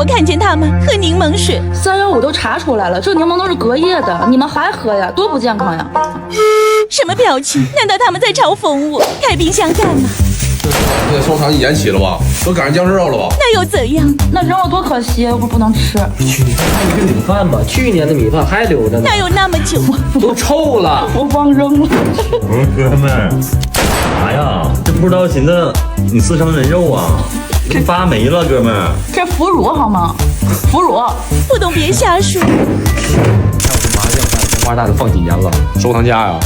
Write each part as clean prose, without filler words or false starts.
我看见他们喝柠檬水。315都查出来了，这柠檬都是隔夜的，你们还喝呀？多不健康呀！什么表情？难道他们在嘲讽我？开冰箱干嘛？这得收藏1年期了吧？都赶上僵尸肉了吧？那又怎样？那扔了多可惜，又不能吃。去年一个米饭吧，去年的米饭还留着呢，哪有那么久？都臭了。我忘扔了。哥们儿，啥呀？这不知道寻思你私生人肉啊？这发霉了，哥们儿。这腐乳好吗？腐乳。不懂别瞎说。还有这麻酱蛋、冬瓜蛋都放几年了，收藏家呀？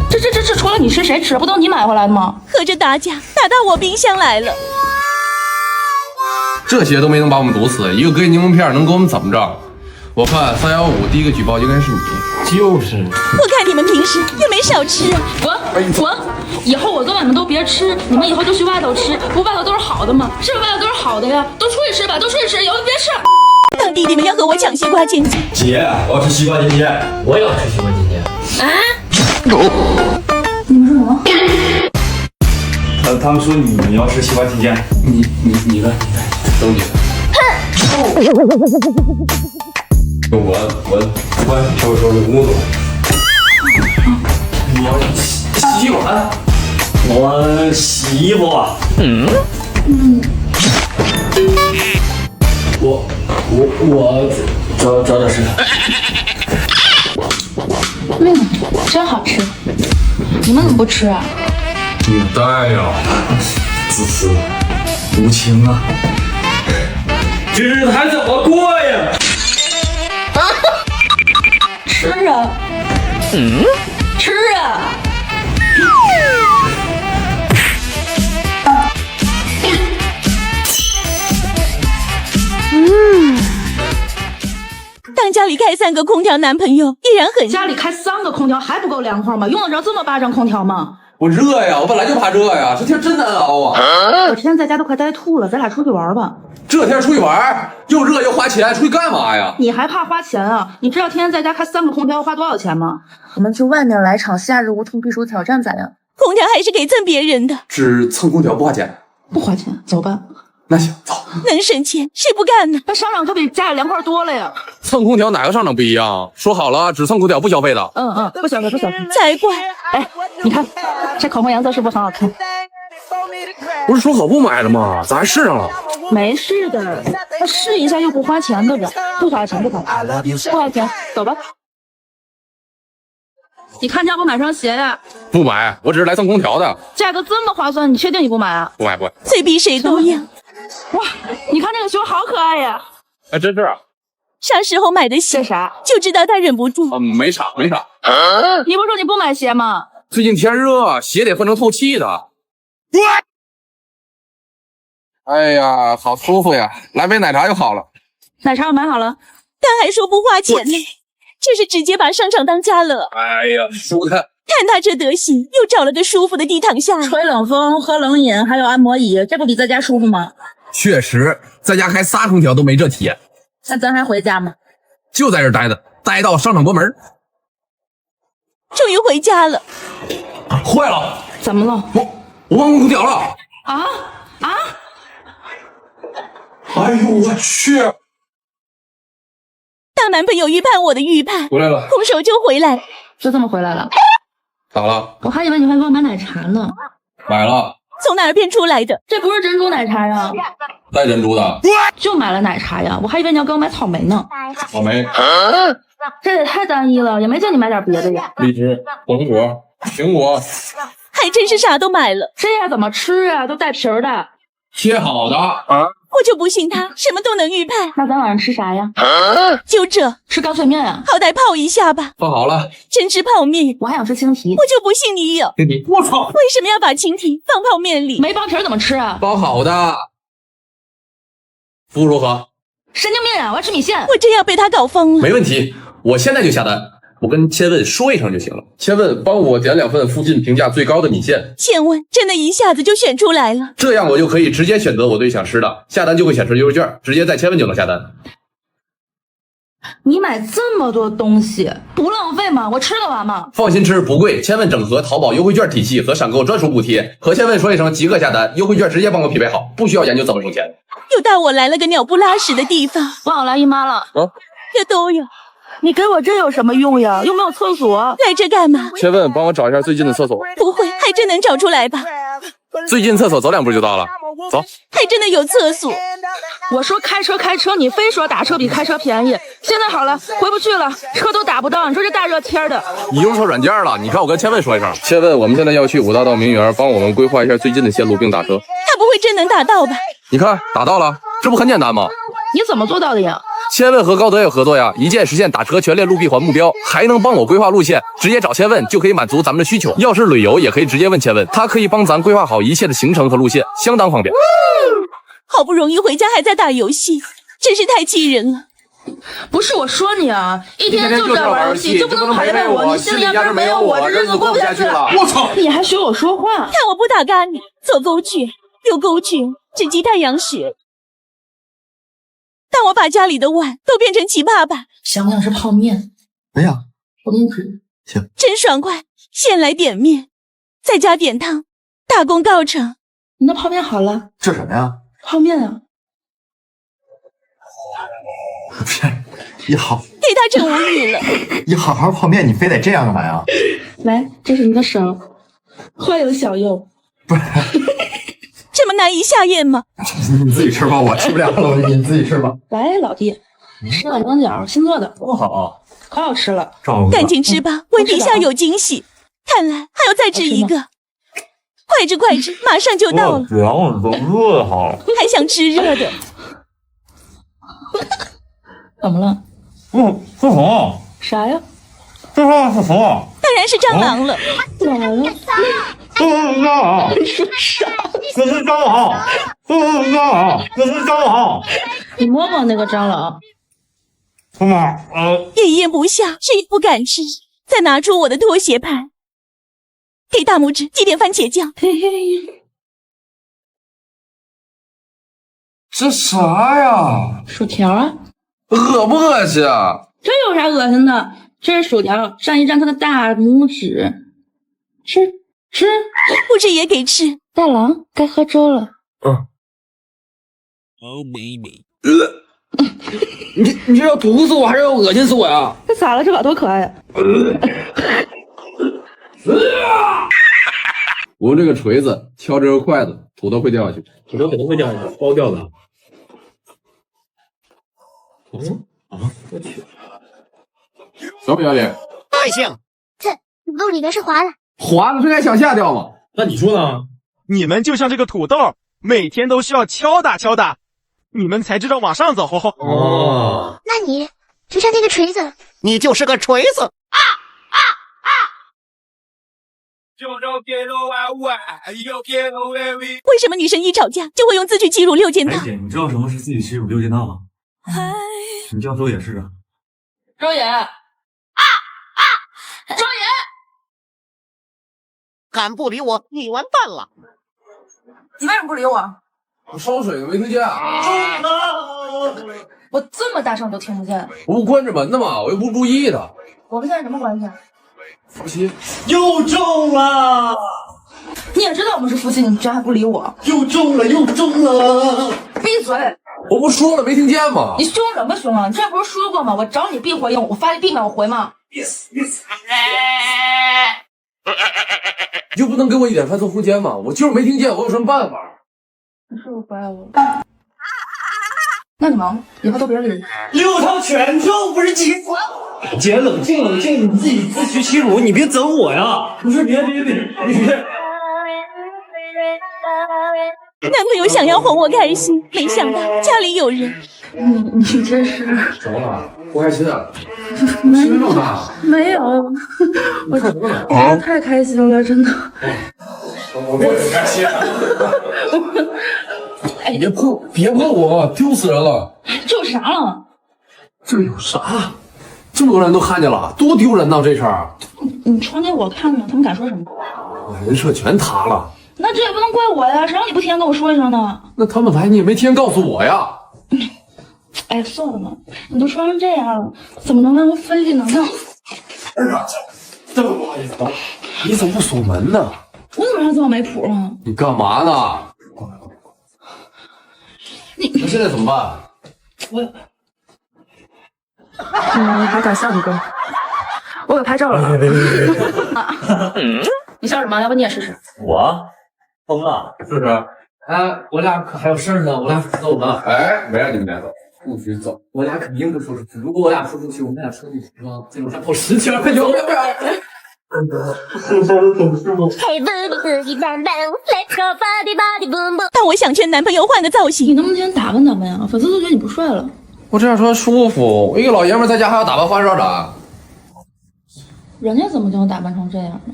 这除了你吃谁吃？不都你买回来的吗？合着打架打到我冰箱来了。这些都没能把我们毒死，一个隔夜柠檬片能给我们怎么着？我看315第一个举报应该是你。就是。我看你们平时也没少吃啊。滚！以后我跟你们都别吃，你们以后就去外头吃，不外头都是好的吗？是不是外头都是好的呀？都出去吃吧，都出去吃，以后就别吃。当弟弟们要和我抢西瓜尖尖。姐，我要吃西瓜尖尖。我也要吃西瓜尖尖。啊？你们说什么？他们说你要吃西瓜尖尖。你的，都你的。我收工作。我洗碗，我洗衣服。我找点吃。真好吃，你们怎么不吃啊？你呆呀！自私，无情啊！这日子还怎么过呀？吃啊！吃啊！当家里开3个空调，男朋友依然很家里开3个空调还不够凉快吗？用得着这么巴掌空调吗？我热呀，我本来就怕热呀，这天真难熬啊！我天天在家都快呆吐了，咱俩出去玩吧。这天出去玩，又热又花钱，出去干嘛呀？你还怕花钱啊？你知道天天在家开3个空调要花多少钱吗？我们去外面来场夏日无痛避暑挑战咋样？空调还是给蹭别人的。只蹭空调不花钱？不花钱，走吧。那行，走。能省钱谁不干呢？那商场可比家里凉快多了呀。蹭空调哪个商场不一样？说好了，只蹭空调不消费的。不消费不消费。才怪！哎，你看这口红颜色是不是很好看？不是说好不买了吗？咋还试上了？没事的，那试一下又不花钱的人，不花钱，走吧。你看家不买双鞋呀？不买，我只是来蹭空调的。价格这么划算，你确定你不买啊？不买。嘴比谁都硬。哇，你看这个熊好可爱呀！哎，真是啊。啥时候买的鞋？这啥？就知道他忍不住。没啥。你不是说你不买鞋吗？最近天热，鞋得换成透气的。哎呀，好舒服呀！来杯奶茶就好了。奶茶我买好了。他还说不花钱呢，这是直接把商场当家了。哎呀，舒坦。看他这德行，又找了个舒服的地躺下，吹冷风、喝冷饮，还有按摩椅，这不比在家舒服吗？确实，在家开3空调都没这体验。那咱还回家吗？就在这待到商场关门。终于回家了。坏了！怎么了？我忘关空调了。啊！哎呦我去！大男朋友预判我的预判，回来了，空手就回来，就这么回来了。咋了？我还以为你会给我买奶茶呢。买了。从哪儿变出来的？这不是珍珠奶茶呀？带珍珠的。就买了奶茶呀，我还以为你要给我买草莓呢。草莓。这也太单一了，也没见你买点别的呀。荔枝、红果、苹果，还真是啥都买了。这样怎么吃啊？都带皮儿的。切好的。我就不信他什么都能预判。那咱晚上吃啥呀？就这，吃干脆面啊。好歹泡一下吧。放好了。真吃泡面？我还想吃青提。我就不信你有。青提，我操！为什么要把青提放泡面里？没包皮怎么吃啊？包好的。服务如何？神经病啊！我要吃米线。我真要被他搞疯了。没问题，我现在就下单。我跟千问说一声就行了。千问，帮我点2份附近评价最高的米线。千问真的一下子就选出来了，这样我就可以直接选择我最想吃的，下单就会显示优惠券，直接在千问就能下单。你买这么多东西不浪费吗？我吃得完吗？放心吃，不贵。千问整合淘宝优惠券体系和闪购专属补贴，和千问说一声即刻下单，优惠券直接帮我匹配好，不需要研究怎么省钱。又带我来了个鸟不拉屎的地方。忘了来姨妈了。这都有，你给我这有什么用呀？又没有厕所。来这干嘛？千问，帮我找一下最近的厕所。不会，还真能找出来吧？最近厕所走2步就到了，走。还真的有厕所。我说开车，你非说打车比开车便宜。现在好了，回不去了，车都打不到。你说这大热天的，你用错软件了。你看我跟千问说一声，千问，我们现在要去五大道名园，帮我们规划一下最近的线路并打车。他不会真能打到吧？你看打到了，这不很简单吗？你怎么做到的呀？千问和高德有合作呀，一键实现打车全链路闭环目标，还能帮我规划路线，直接找千问就可以满足咱们的需求。要是旅游也可以直接问千问，他可以帮咱规划好一切的行程和路线，相当方便。好不容易回家还在打游戏，真是太气人了。不是我说你啊，一天就知道玩游戏，就不能陪陪我？你心里压根没有我，这日子过不下去了。我操！你还学我说话？看我不打嘎你，走沟渠，溜沟渠，直击太阳穴。当我把家里的碗都变成齐爸爸，想不想吃泡面？没有，我给你吃。行，真爽快。先来点面，再加点汤，大功告成。你的泡面好了。这什么呀？泡面啊。不是，一好给他整无语了。一好好泡面，你非得这样干嘛呀？来，这是你的手，欢迎小右。不是，这么难以下咽吗？你自己吃吧，我吃不了了，你自己吃吧。来，老弟，吃个牛角，新做的，多好，可好吃了。赶紧吃吧，问底下有惊喜。看来还要再吃一个。快吃快吃，马上就到了。凉都热好。还想吃热的？怎么了？是什啥呀？这是什么？当然是蟑螂了。怎么了？这是蟑螂。你说啥？这是蟑螂。这是蟑螂。这是蟑螂。你摸摸那个蟑螂。妈妈，也咽不下，谁也不敢吃。再拿出我的拖鞋盘，给大拇指挤点番茄酱。嘿嘿。这啥呀？薯条啊。恶不恶心啊？这有啥恶心的？这是薯条，上一站他的大拇指。吃吃，不吃也给吃。大郎该喝粥了。Oh baby，你这要毒死我还是要恶心死我呀？这咋了？这把多可爱！我用这个锤子敲这个筷子，土豆会掉下去。土豆肯定会掉下去，包掉的。我去，小不小脸？耐性，这土豆里面是滑的，滑的是该向下掉吗？那你说呢？你们就像这个土豆，每天都需要敲打敲打，你们才知道往上走。哦，那你就像那个锤子，你就是个锤子。为什么女生一吵架就会用字句欺辱六件套？姐，你知道什么是自己欺辱六件套吗？你这样说也是啊。周野，周野，敢不理我，你完蛋了。你为什么不理我？我烧水呢，没听见啊？我这么大声都听不见。我不关着门的嘛，我又不是故意的。我们现在什么关系？夫妻又中了，你也知道我们是夫妻，你居然还不理我？又中了，又中了！闭嘴！我不说了没听见吗？你凶什么凶啊？你之前不是说过吗？我找你必回应，我发必秒回吗？你就不能给我一点犯错空间吗？我就是没听见，我有什么办法？你是不是不爱我？那你忙，以后都别理我。六套全中，不是几次。姐，冷静冷静，你自己自取其辱，你别整我呀！不是，别，你别。男朋友想要哄我开心，没想到家里有人。你这是怎么了？不开心啊？心这么大？没有，我太开心了，真的。我也开心。别碰我，丢死人了！这有啥了？这有啥？这么多人都看见了，多丢人呐！这事儿，你传给我看呢，他们敢说什么？我人设全塌了。那这也不能怪我呀，谁让你不提前跟我说一声呢？那他们来你也没提前告诉我呀。哎，算了吧，你都穿成这样了，怎么能让人分析呢？那哎呀，这么不好意思啊！你怎么不锁门呢？我怎么让这么没谱啊？你干嘛呢？你那现在怎么办？还敢笑你哥？我给拍照了。你笑什么？要不你也试试？我疯了，是不是？哎，我俩可还有事儿呢，我俩不走了。哎，没让你们俩走，不许走，我俩肯定不说出去。如果我俩说出去，我们俩说出去是吧？最后还跑10天，有没有？但我想劝男朋友换个造型。你能不能先打扮打扮呀？粉丝都觉得你不帅了。我这样穿舒服，我一个老爷们在家还要打扮花哨咋？人家怎么就能打扮成这样呢？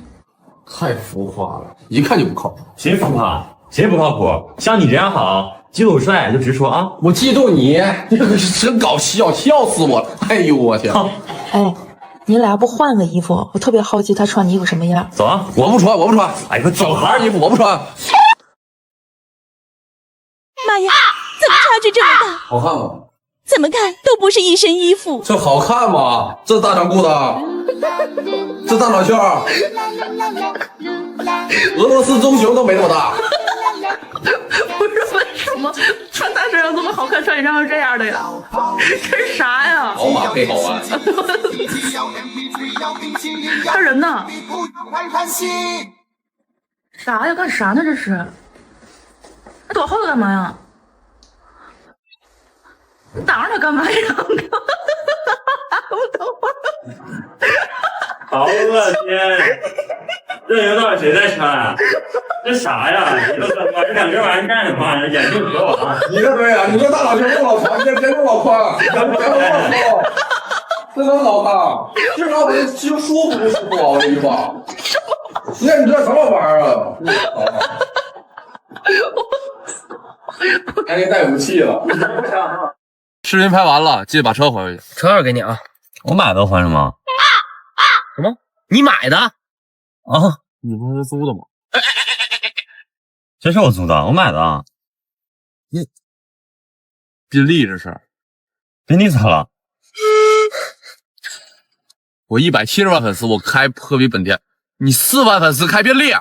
太浮夸了，一看就不靠谱。谁浮夸？谁不靠谱？像你这样好，就有帅就直说啊！我嫉妒你，这个真搞笑，笑死我了！哎呦我天！哎，你俩不换个衣服？我特别好奇他穿的衣服什么样。走啊！我不穿，我不穿。哎，说走孩儿衣服我不穿。妈呀，怎么差距这么大？好看吗？怎么看都不是一身衣服。这好看吗？这大长裤子，这大长袖，俄罗斯棕熊都没那么大。不是为什么穿他身上这么好看，穿你身上这样的呀？这是啥呀？好马配好鞍。他人呢？啥呀？干啥呢？这是？他躲后头干嘛呀？你挡着他干嘛呀？我等会儿。好恶心！这人到底谁在穿？这啥呀？你这两根玩意干什么？眼镜给我啊！你这对呀，你这大长袖够老长，别够老宽，别够老高，这能好看？至少得其实舒服不舒服啊？我跟你说，你看你这什么玩意儿啊？还给带武器了。视频拍完了，记得把车还回去。车钥匙给你啊。我买的还什么？什么？你买的？啊？你不是租的吗？这是我租的，我买的。宾利这是？宾利咋了？我170万粉丝，我开科比本田。你4万粉丝开宾利？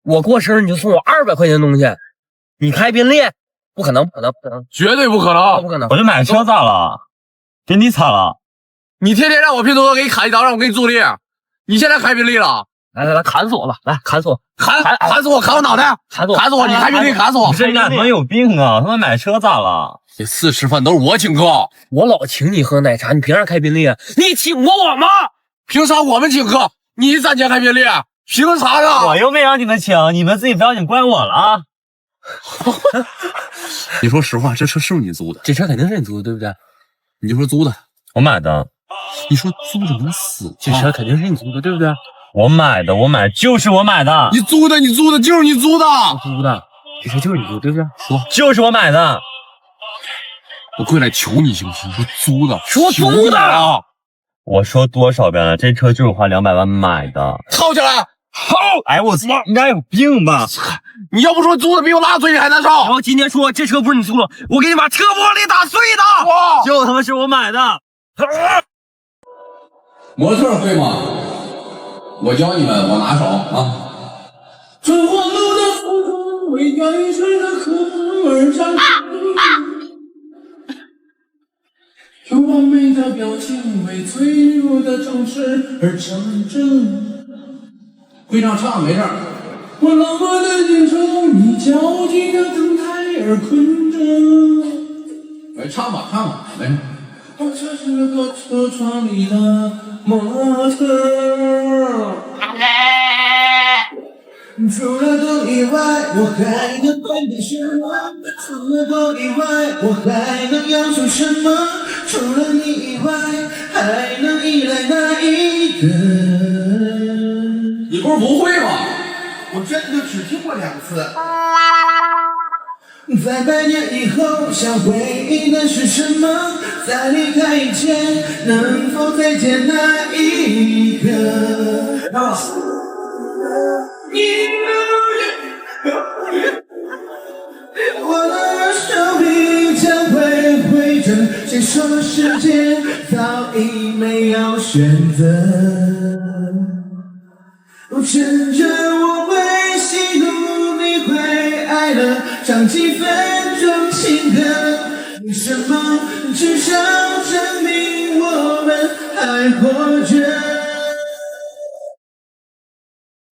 我过生日你就送我200块钱的东西，你开宾利？不可能，不可能，不可能，绝对不可能，不可能！我就买车咋了？宾利咋了？你天天让我拼多多给你砍一刀，让我给你助力，你现在开宾利了？来来来，砍死我吧！来砍死我，砍死我，砍我脑袋，砍死我，砍死我！你开宾利砍死我！你这俩他妈有病啊！他妈买车咋了？这4吃饭都是我请客，我老请你喝奶茶，你凭啥开宾利啊？你请过我吗？凭啥我们请客，你攒钱开宾利？凭啥呀？我又没让你们请，你们自己不要紧，怪我了啊！你说实话，这车是不是你租的？这车肯定是你租的，对不对？你就说租的，我买的。你说租的能死？这车肯定是你租的，对不对？我买的，就是我买的。你租的就是你租的，租的，这车就是你租，对不对？说就是我买的。我跪来求你行不行？说租的，说租的啊！我说多少遍了，这车就是花200万买的。掏起来！好！哎我操，你俩有病吧？你要不说租的比我拉嘴里还难受。然后今天说这车不是你租的，我给你把车玻璃打碎的。哇！就他妈是我买的。模特会吗？我教你们，我拿手啊。春花路的浮空为远水的河而战用完美的表情为脆弱的城市而战争。会唱没事儿。我冷漠的眼中，你焦急的等待而困着。来唱吧，唱吧，来。我这是个车窗里的模特。除了灯以外，我还能扮点什么？除了光以外，我还能要求什么？除了你以外，还能依赖哪一个？你不是不会吗？我真的只听过2次。在100年以后，想回忆的是什么？在离开以前，能否再见那一刻？我的手臂将会挥着，谁说世界早已没有选择？趁着我会喜怒，你会哀乐，唱几分钟情歌。什么至少证明我们还活着。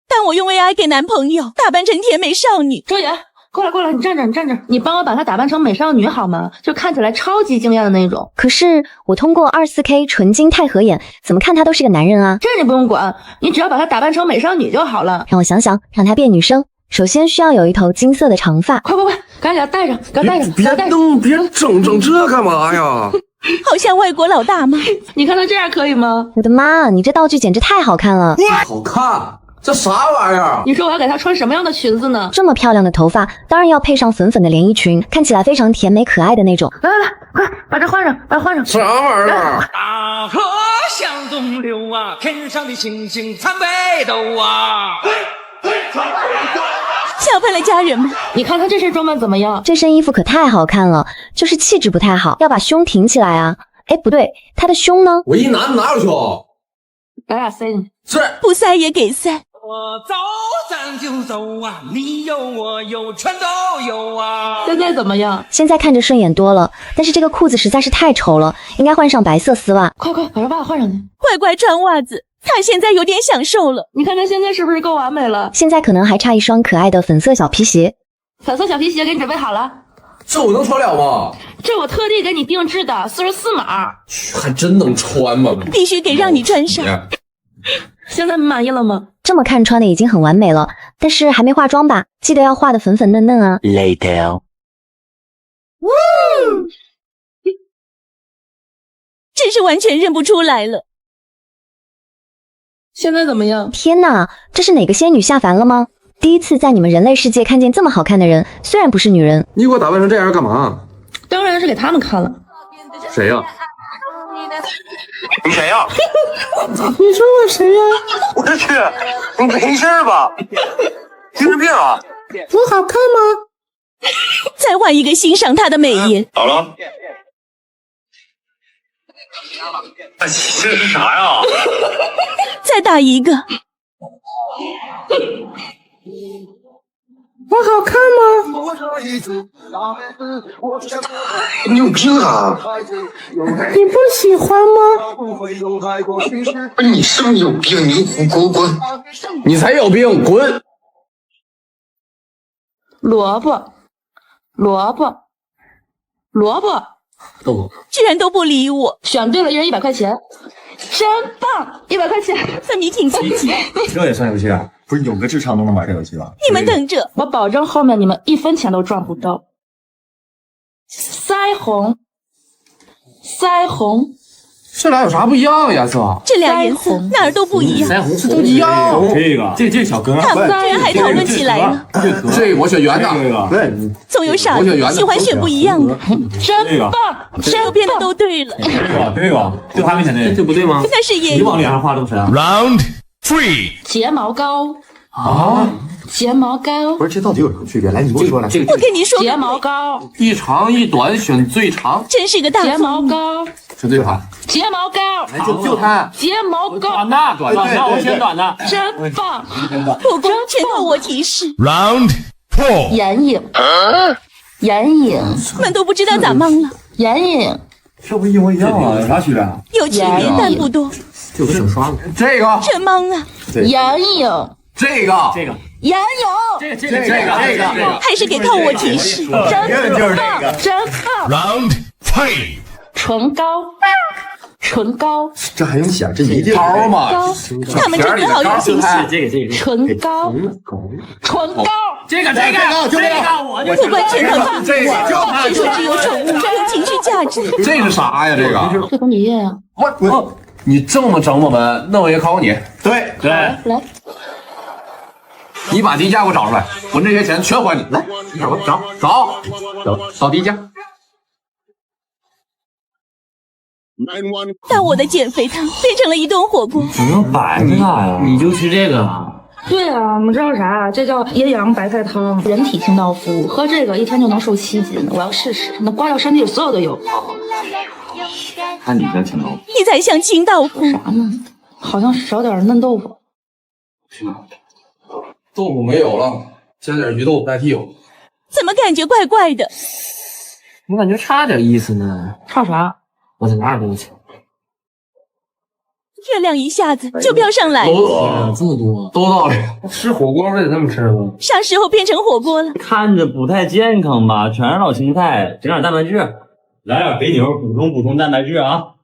但我用 AI 给男朋友打扮成甜美少女。周岩，过来，你站着，你帮我把她打扮成美少女好吗？就看起来超级惊艳的那种。可是我通过24K 纯金钛合眼，怎么看他都是个男人啊。这你不用管，你只要把她打扮成美少女就好了。让我想想，让她变女生，首先需要有一头金色的长发。快，赶紧给她戴上，别整这干嘛呀？好像外国老大妈。你看她这样可以吗？我的妈，你这道具简直太好看了！好看？这啥玩意儿？你说我要给她穿什么样的裙子呢？这么漂亮的头发，当然要配上粉粉的连衣裙，看起来非常甜美可爱的那种。来，快把这换上，把它换上。啥玩意儿？大河向东流啊，天上的星星参北斗啊。吓坏了家人们。你看她这身装扮怎么样？这身衣服可太好看了，就是气质不太好，要把胸挺起来啊。哎，不对，她的胸呢？我一男的哪有胸？咱俩塞进去。是不塞也给塞。我走咱就走啊，你有我有全都有啊。现在怎么样？现在看着顺眼多了，但是这个裤子实在是太丑了，应该换上白色丝袜。快把这袜子换上去。乖穿袜子，他现在有点享受了。你看他现在是不是够完美了？现在可能还差一双可爱的粉色小皮鞋。粉色小皮鞋给你准备好了。这我能穿了吗？这我特地给你定制的，44码。还真能穿吗？必须得让你穿上。现在满意了吗？这么看穿的已经很完美了，但是还没化妆吧？记得要画的粉粉嫩嫩啊。Later。真是完全认不出来了。现在怎么样？天哪，这是哪个仙女下凡了吗？第一次在你们人类世界看见这么好看的人，虽然不是女人。你给我打扮成这样干嘛？当然是给他们看了。谁呀？你谁呀？你说我谁呀？我去，你没事吧？精神病啊？我好看吗？再换一个欣赏她的美颜。好了。这是啥呀？再打一个。我好看吗？你有病啊！你不喜欢吗？不是你是不是有病？你滚！你才有病，滚！萝卜，居然都不理我。选对了，一人100块钱，真棒！100块钱，算你挺积极。这也算游戏啊？不是有个智商都能玩这游戏吧？你们等着，我保证后面你们1分钱都赚不到。腮红，这俩有啥不一样的颜色？这俩颜色哪儿都不一样。腮红都一样。这小哥，他们居然还讨论起来了。这我选圆的。对，总有傻子喜欢选不一样的。真棒！身边的都对了。对吧？就他没选对，这不对吗？那是爷爷。你往脸上画都是啊。Round 3，睫毛膏啊？睫毛膏不是，这到底有什么区别？来，你给我说来。我跟你说，睫毛膏，一长一短选最长，真是个大睫毛膏，选最短。睫毛膏，来就它。睫毛膏，短的，我选短的。真棒！不公，全靠我提示。Round 4，眼影，们都不知道咋蒙了。眼影，这不一模一样啊？有啥区别？有区别，但不多。这个手刷子，这个真蒙啊！眼影，这个眼影，这个，还是得靠我提示。真棒，真棒！Round 3，唇膏，这还用想？这一定膏嘛，他们真的好有心思。这个，唇膏，这个，我不管全套方这个别说只有宠物，有情绪价值。这是啥呀？这个这跟你爷呀。你这么整我们，那我也考你。对，来，你把低价给我找出来，我这些钱全还你。来，一会儿我找低价。但我的减肥汤变成了一顿火锅。怎么摆着呀？你就吃这个啊？对啊，你们知道啥？这叫椰阳白菜汤，人体清道夫，喝这个1天就能瘦7斤。我要试试，能刮掉身体里所有的油。看你这清道夫，你才像清道夫。啥呢？好像少点嫩豆腐。豆腐没有了，加点鱼豆腐代替我。怎么感觉怪怪的？我感觉差点意思呢。差啥？我在哪儿都去。热量一下子就飙上来，这么多，都道理。吃火锅不得这么吃吗？啥时候变成火锅了？看着不太健康吧，全是老青菜，整点蛋白质，来点肥牛补充蛋白质啊。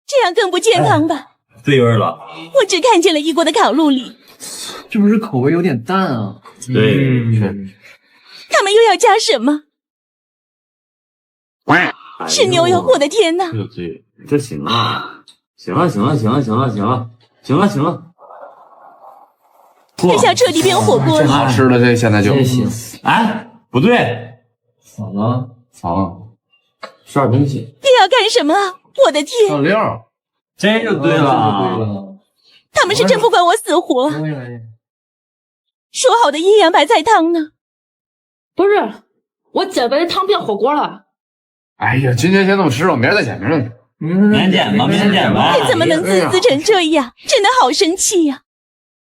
这样更不健康吧？对味了。我只看见了一锅的烤鹿里，是不是口味有点淡啊？对，他们又要加什么？是牛油，我的天哪！对，这行啊，行了，这下彻底变火锅了。好吃了，这现在就行。哎，不对，咋了？吃点东西。又要干什么啊？我的天！酱料，这就对了。他们是真不管我死活。说好的阴阳白菜汤呢？不是，我减肥汤变火锅了。哎呀，今天先这么吃了，明儿再减，明天减吧。你怎么能自私成这样？真的好生气呀！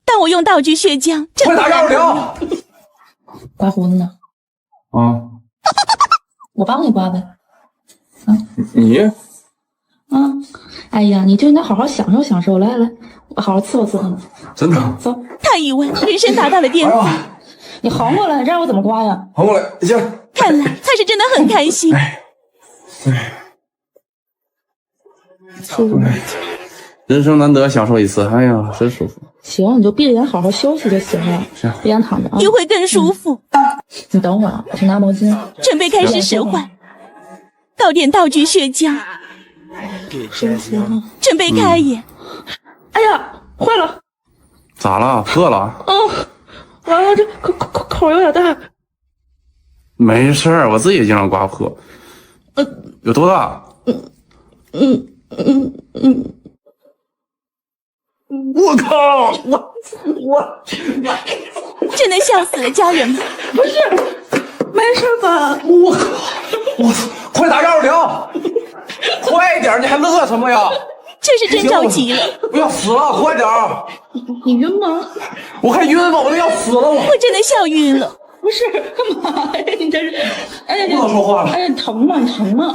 当我用道具血浆，快打120！刮胡子呢？啊，我帮你刮呗。你哎呀，你就应该好好享受享受。来，我好好伺候你。真的？走。他以为人生达到了巅峰。你横过来，让我怎么刮呀？横过来，行。看来他是真的很开心。舒服吗？人生难得享受一次，哎呀，真舒服。行，你就闭着眼好好休息就行了。行，闭眼躺着啊。你会更舒服。你等会儿，我去拿毛巾。准备开始使唤，倒点道具血浆。准备开演。哎呀，坏了！咋了？破了？完了，这口有点大。没事儿，我自己经常刮破。有多大？我靠！我真的笑死了家人们。不是，没事吧？我靠！快打120！快点，你还乐什么呀？这是真着急了。我要死了，快点！你晕吗？我还晕吗？我都要死了！我真的笑晕了。不是，干嘛呀？你这是……哎呀，不能说话了。哎呀，疼吗？你疼吗？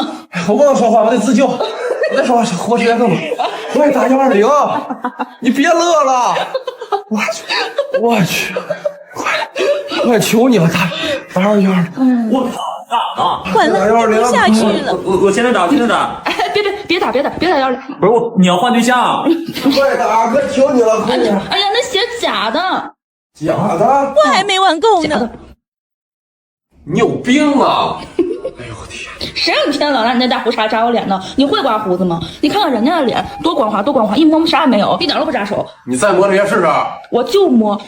我不能说话，我得自救。我再说话，活血更多。快打120！你别乐了！我去！快求你了，打120！我操，咋了？完了，打不下去了。我现在打。哎，别打120！不是你要换对象。快打！快求你了，快点！哎呀，那鞋假的。假的？我还没玩够呢。你有病啊！哎呦我天！谁让你天老让你那大胡茬扎我脸呢？你会刮胡子吗？你看看人家的脸多光滑，一摸啥也没有，一点都不扎手。你再摸这些试试。我就摸。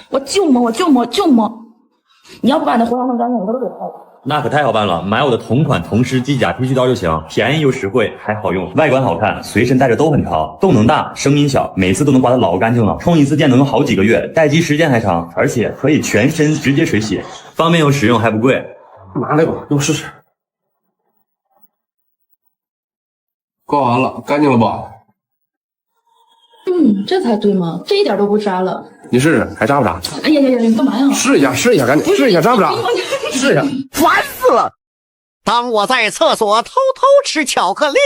你要不把你的胡茬弄干净，我都给掏了。那可太好办了，买我的同款铜狮机甲剃须刀就行，便宜又实惠，还好用，外观好看，随身带着都很潮，动能大，声音小，每次都能刮得老干净了，充一次电能用好几个月，待机时间还长，而且可以全身直接水洗，方便又实用，还不贵。拿来吧，用试试。刮完了，干净了吧？这才对嘛，这一点都不扎了。你试试，还扎不扎？哎呀，你干嘛呀？试一下，赶紧试一下，扎不扎？试一下。烦死了！当我在厕所偷偷吃巧克力，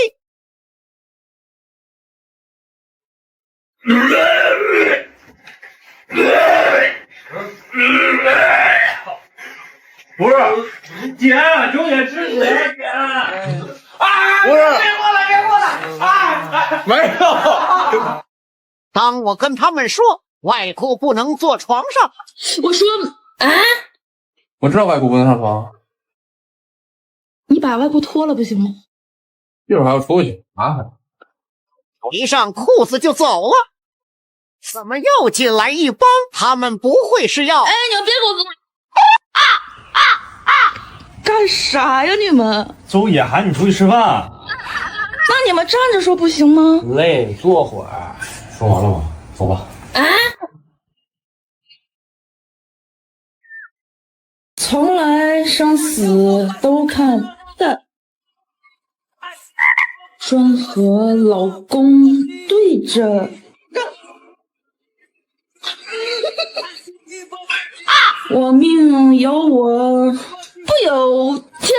不是，姐，求姐吃血，姐！啊！不是，别过来！啊！没有。当我跟他们说外裤不能坐床上，我说我知道外裤不能上床。你把外裤脱了不行吗？一会儿还要出去，麻烦。一上裤子就走了，怎么又进来一帮？他们不会是要……哎，你们别给我干啥呀你们？周野喊你出去吃饭，那你们站着说不行吗？累，坐会儿。说完了吗？走吧。从来生死都看淡，专和老公对着。我命由我不有天。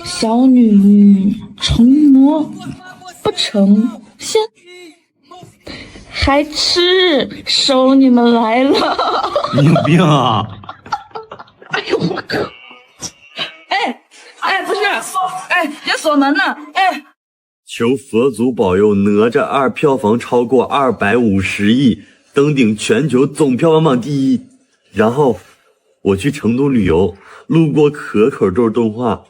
小女承诺不成仙，还吃收你们来了。你有病啊！哎呦我靠！哎，不是，哎，别锁门呢，哎。求佛祖保佑《哪吒2》票房超过250亿，登顶全球总票房榜第1。然后我去成都旅游，路过可口豆动画，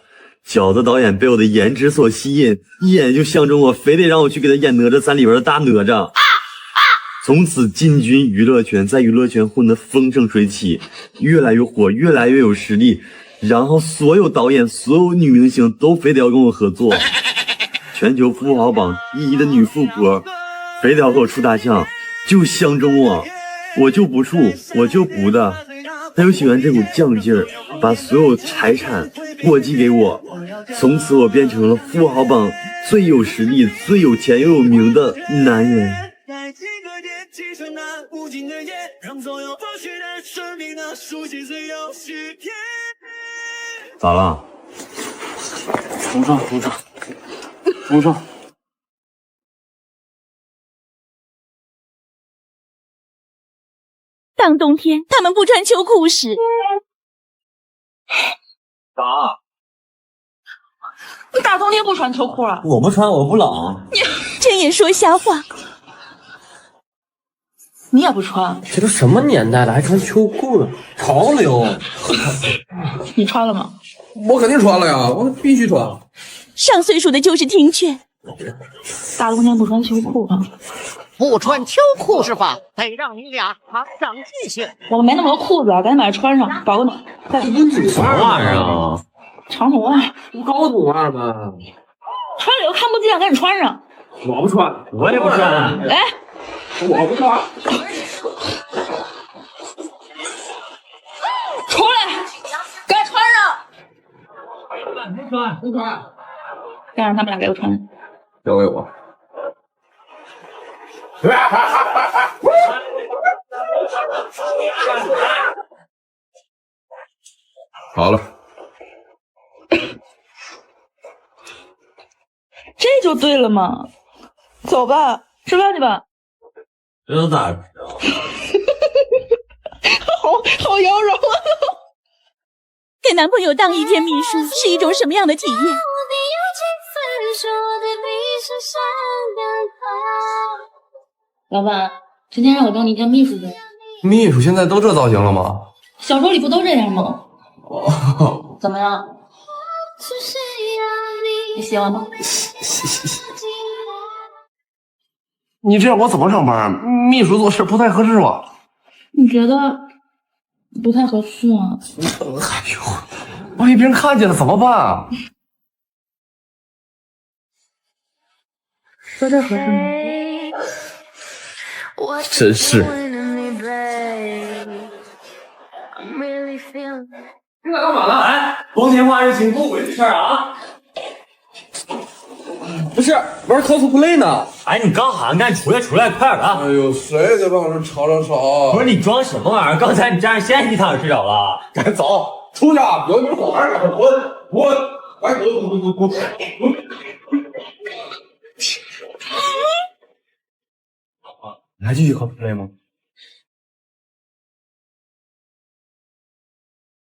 饺子导演被我的颜值所吸引，一眼就相中我，非得让我去给他演《哪吒3》里边的大哪吒。从此进军娱乐圈，在娱乐圈混得风生水起，越来越火，越来越有实力。然后所有导演、所有女明星都非得要跟我合作。全球富豪榜第1的女富婆，非得要和我处大象，就相中我，我就不处，我就不的。他又喜欢这股犟劲儿，把所有财产过继给我。从此我变成了富豪榜最有实力、最有钱又有名的男人。咋了？扶上。当冬天他们不穿秋裤时，咋？大冬天不穿秋裤啊？我不穿，我不冷。睁眼说瞎话。你也不穿？这都什么年代了，还穿秋裤呢？潮流。你穿了吗？我肯定穿了呀，我必须穿。上岁数的就是听劝。大冬天不穿秋裤啊？不穿秋裤是吧？得让你俩长记性。我们没那么多裤子啊，赶紧把它穿上，保个暖。这不女什么玩意儿啊？长筒袜，不高筒袜吗？穿了又看不见，赶紧穿上。我不穿，我也不穿。哎，我不穿。出来，赶紧穿上。不穿。再让他们俩给我穿。交给我。好了，这就对了嘛。走吧，吃饭去吧。这咋知道？好妖娆啊！给男朋友当一天秘书是一种什么样的体验？老板，今天让我当你当秘书呗。秘书现在都这造型了吗？小说里不都这样吗？哦，怎么样？你喜欢吗？你这样我怎么上班？秘书做事不太合适吧？你觉得不太合适啊？哎呦，万一别人看见了怎么办啊？在这合适吗？真是。你俩干嘛呢？哎，光天化日请不鬼的事儿啊！不是玩 cosplay 呢？哎，你干啥？你赶紧出来，快点的！哎呦，谁在办公室吵？不是你装什么玩意儿？刚才你站着，现在你躺着睡着了？赶紧走，出去！有你们管儿呢！滚！快滚！你还继续 cosplay 吗？